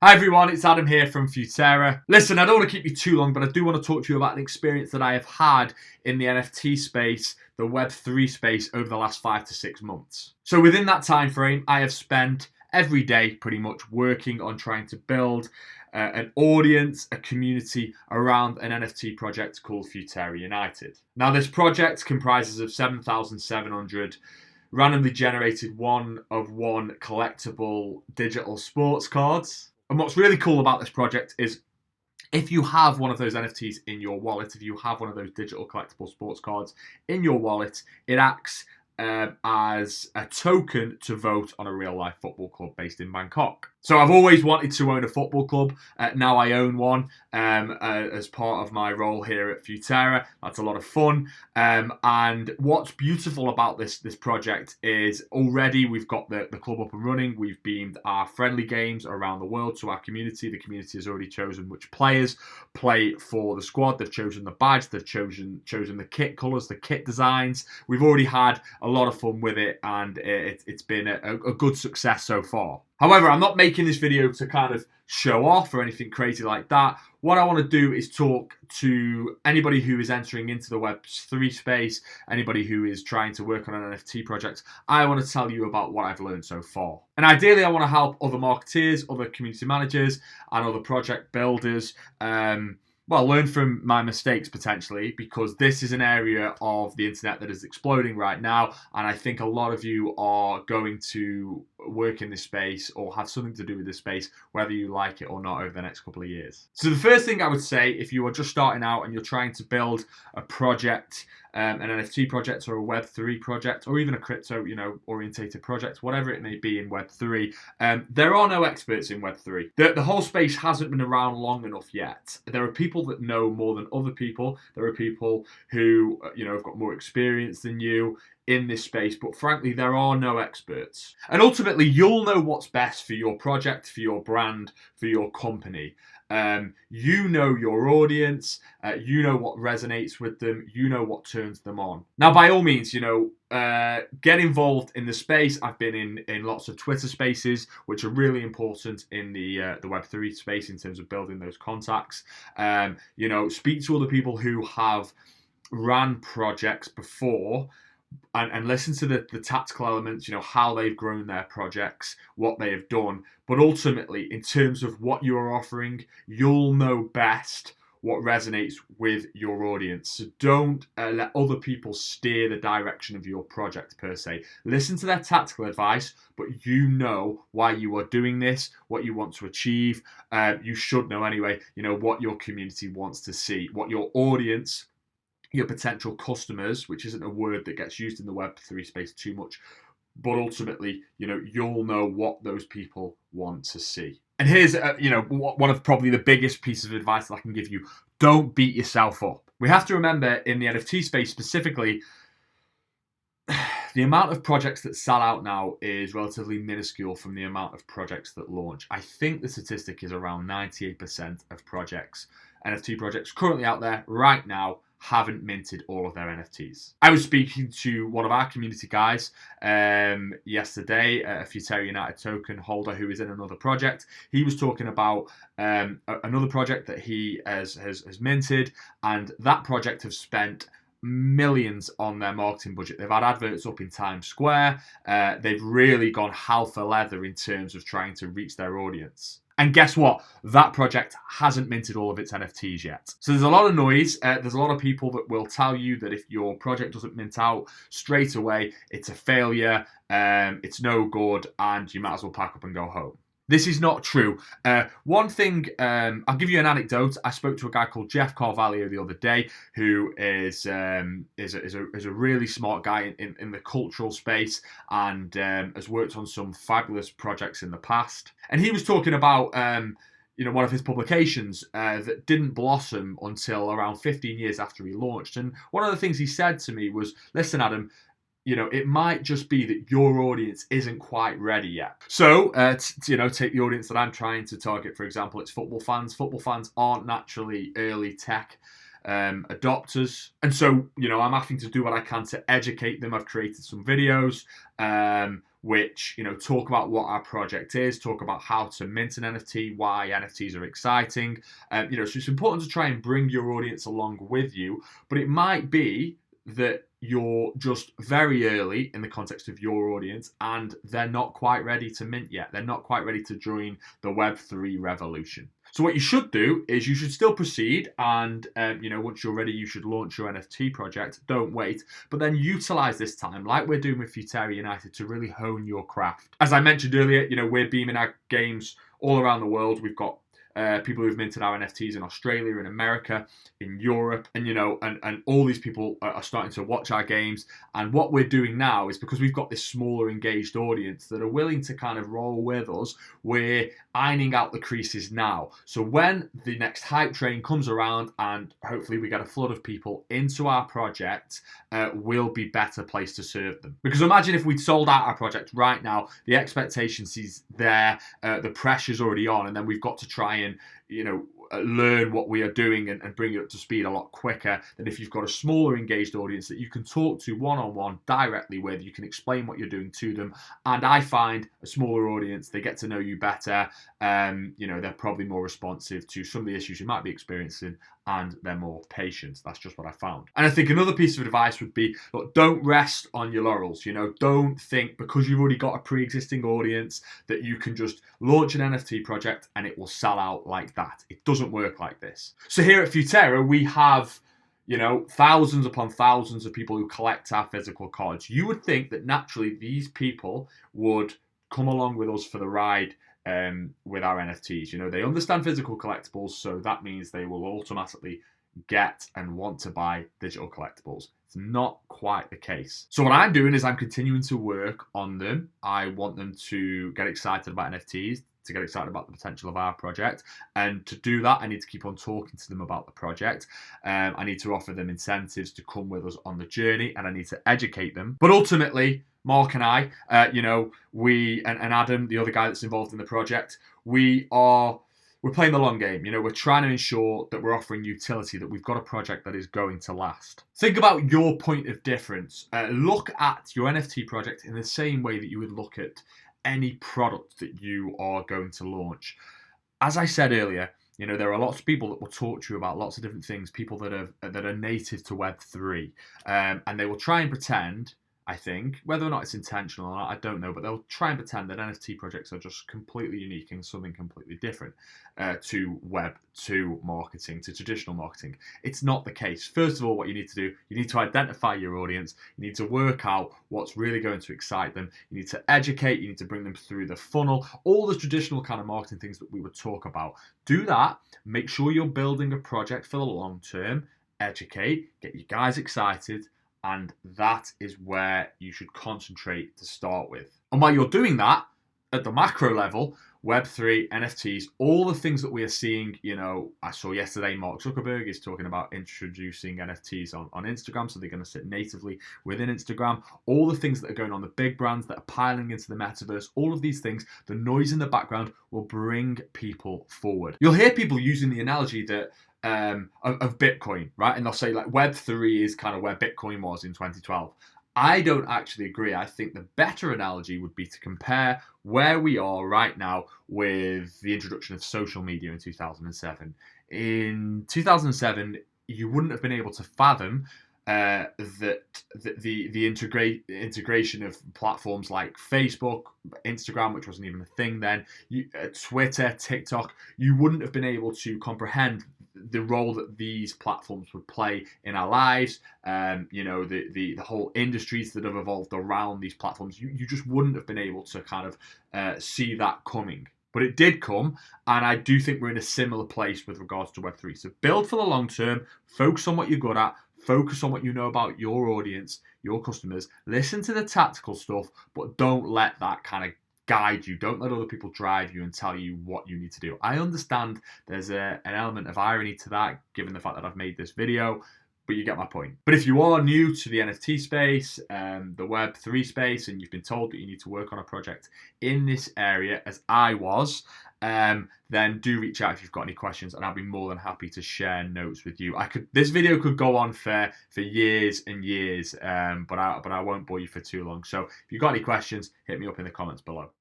Hi everyone, it's Adam here from Futera. Listen, I don't want to keep you too long, but I do want to talk to you about an experience that I have had in the NFT space, the Web3 space, over the last 5 to 6 months. So within that time frame, I have spent every day pretty much working on trying to build an audience, a community around an NFT project called Futera United. Now this project comprises of 7,700 randomly generated one-of-one collectible digital sports cards. And what's really cool about this project is if you have one of those NFTs in your wallet, if you have one of those digital collectible sports cards in your wallet, it acts as a token to vote on a real-life football club based in Bangkok. So I've always wanted to own a football club. Now I own one as part of my role here at Futera. That's a lot of fun. And what's beautiful about this project is already we've got the club up and running. We've beamed our friendly games around the world to our community. The community has already chosen which players play for the squad. They've chosen the badge. They've chosen the kit colours, the kit designs. We've already had a lot of fun with it, and it's been a good success so far. However, I'm not making this video to kind of show off or anything crazy like that. What I want to do is talk to anybody who is entering into the Web3 space, anybody who is trying to work on an NFT project. I want to tell you about what I've learned so far. And ideally, I want to help other marketeers, other community managers, and other project builders learn from my mistakes potentially, because this is an area of the internet that is exploding right now, and I think a lot of you are going to work in this space or have something to do with this space, whether you like it or not, over the next couple of years. So the first thing I would say, if you are just starting out and you're trying to build a project, an NFT project or a Web3 project, or even a crypto, orientated project, whatever it may be in Web3, there are no experts in Web3. The whole space hasn't been around long enough yet. There are people that know more than other people. There are people who, have got more experience than you in this space, but frankly, there are no experts. And ultimately, you'll know what's best for your project, for your brand, for your company. You know your audience, you know what resonates with them, you know what turns them on. Now, by all means, get involved in the space. I've been in lots of Twitter spaces, which are really important in the Web3 space in terms of building those contacts. Speak to other people who have ran projects before, and listen to the tactical elements, how they've grown their projects, what they have done. But ultimately, in terms of what you're offering, you'll know best what resonates with your audience. So don't let other people steer the direction of your project per se. Listen to their tactical advice, but you know why you are doing this, what you want to achieve. You should know anyway, what your community wants to see, what your audience, your potential customers, which isn't a word that gets used in the Web3 space too much, but ultimately, you'll know what those people want to see. And here's, one of probably the biggest pieces of advice that I can give you: don't beat yourself up. We have to remember, in the NFT space specifically, the amount of projects that sell out now is relatively minuscule from the amount of projects that launch. I think the statistic is around 98% of projects, NFT projects currently out there right now, haven't minted all of their NFTs. I was speaking to one of our community guys yesterday, a Futera United token holder who is in another project. He was talking about another project that he has minted, and that project have spent millions on their marketing budget. They've had adverts up in Times Square. They've really gone hell for leather in terms of trying to reach their audience. And guess what? That project hasn't minted all of its NFTs yet. So there's a lot of noise. There's a lot of people that will tell you that if your project doesn't mint out straight away, it's a failure, it's no good, and you might as well pack up and go home. This is not true. One thing, I'll give you an anecdote. I spoke to a guy called Jeff Carvalho the other day, who is a really smart guy in the cultural space, and has worked on some fabulous projects in the past. And he was talking about one of his publications that didn't blossom until around 15 years after he launched. And one of the things he said to me was, "Listen, Adam, it might just be that your audience isn't quite ready yet." So, take the audience that I'm trying to target, for example, it's football fans. Football fans aren't naturally early tech adopters. And so, I'm having to do what I can to educate them. I've created some videos which, talk about what our project is, talk about how to mint an NFT, why NFTs are exciting. So it's important to try and bring your audience along with you, but it might be that you're just very early in the context of your audience and they're not quite ready to mint yet. They're not quite ready to join the Web3 revolution. So what you should do is you should still proceed and, once you're ready, you should launch your NFT project. Don't wait, but then utilize this time, like we're doing with Futera United, to really hone your craft. As I mentioned earlier, we're beaming our games all around the world. We've got people who've minted our NFTs in Australia, in America, in Europe, and and all these people are starting to watch our games. And what we're doing now is, because we've got this smaller engaged audience that are willing to kind of roll with us, we're ironing out the creases now. So when the next hype train comes around and hopefully we get a flood of people into our project, we'll be better placed to serve them. Because imagine if we'd sold out our project right now, the expectations is there, the pressure's already on, and then we've got to try and learn what we are doing and bring it up to speed a lot quicker than if you've got a smaller engaged audience that you can talk to one-on-one directly with. You can explain what you're doing to them, and I find a smaller audience, they get to know you better. They're probably more responsive to some of the issues you might be experiencing, and they're more patient. That's just what I found. And I think another piece of advice would be, look, don't rest on your laurels. Don't think because you've already got a pre-existing audience that you can just launch an NFT project and it will sell out like that. It doesn't work like this. So here at Futera, we have thousands upon thousands of people who collect our physical cards. You would think that naturally these people would come along with us for the ride with our NFTs. They understand physical collectibles, so that means they will automatically get and want to buy digital collectibles. It's not quite the case. So what I'm doing is I'm continuing to work on them. I want them to get excited about NFTs, to get excited about the potential of our project. And to do that, I need to keep on talking to them about the project. I need to offer them incentives to come with us on the journey, and I need to educate them. But ultimately, Mark and I, we and Adam, the other guy that's involved in the project, we're playing the long game. We're trying to ensure that we're offering utility, that we've got a project that is going to last. Think about your point of difference. Look at your NFT project in the same way that you would look at any product that you are going to launch. As I said earlier, there are lots of people that will talk to you about lots of different things, people that are native to Web3, and they will try and pretend, I think, whether or not it's intentional or not, I don't know, but they'll try and pretend that NFT projects are just completely unique and something completely different to Web2 marketing, to traditional marketing. It's not the case. First of all, what you need to do, you need to identify your audience. You need to work out what's really going to excite them. You need to educate. You need to bring them through the funnel, all the traditional kind of marketing things that we would talk about. Do that. Make sure you're building a project for the long term. Educate. Get you guys excited. And that is where you should concentrate to start with. And while you're doing that, at the macro level, Web3, NFTs, all the things that we are seeing, I saw yesterday Mark Zuckerberg is talking about introducing NFTs on Instagram, so they're going to sit natively within Instagram. All the things that are going on, the big brands that are piling into the metaverse, all of these things, the noise in the background will bring people forward. You'll hear people using the analogy that of Bitcoin, right? And they'll say like Web3 is kind of where Bitcoin was in 2012. I don't actually agree. I think the better analogy would be to compare where we are right now with the introduction of social media in 2007. In 2007, you wouldn't have been able to fathom that the integration of platforms like Facebook, Instagram, which wasn't even a thing then, Twitter, TikTok, you wouldn't have been able to comprehend the role that these platforms would play in our lives. The whole industries that have evolved around these platforms, you just wouldn't have been able to kind of see that coming. But it did come, and I do think we're in a similar place with regards to Web3. So build for the long term, focus on what you're good at, focus on what you know about your audience, your customers, listen to the tactical stuff, but don't let that kind of guide you. Don't let other people drive you and tell you what you need to do. I understand there's an element of irony to that, given the fact that I've made this video, but you get my point. But if you are new to the NFT space, the Web3 space, and you've been told that you need to work on a project in this area, as I was, then do reach out if you've got any questions, and I'll be more than happy to share notes with you. This video could go on for years and years, but I won't bore you for too long. So if you've got any questions, hit me up in the comments below.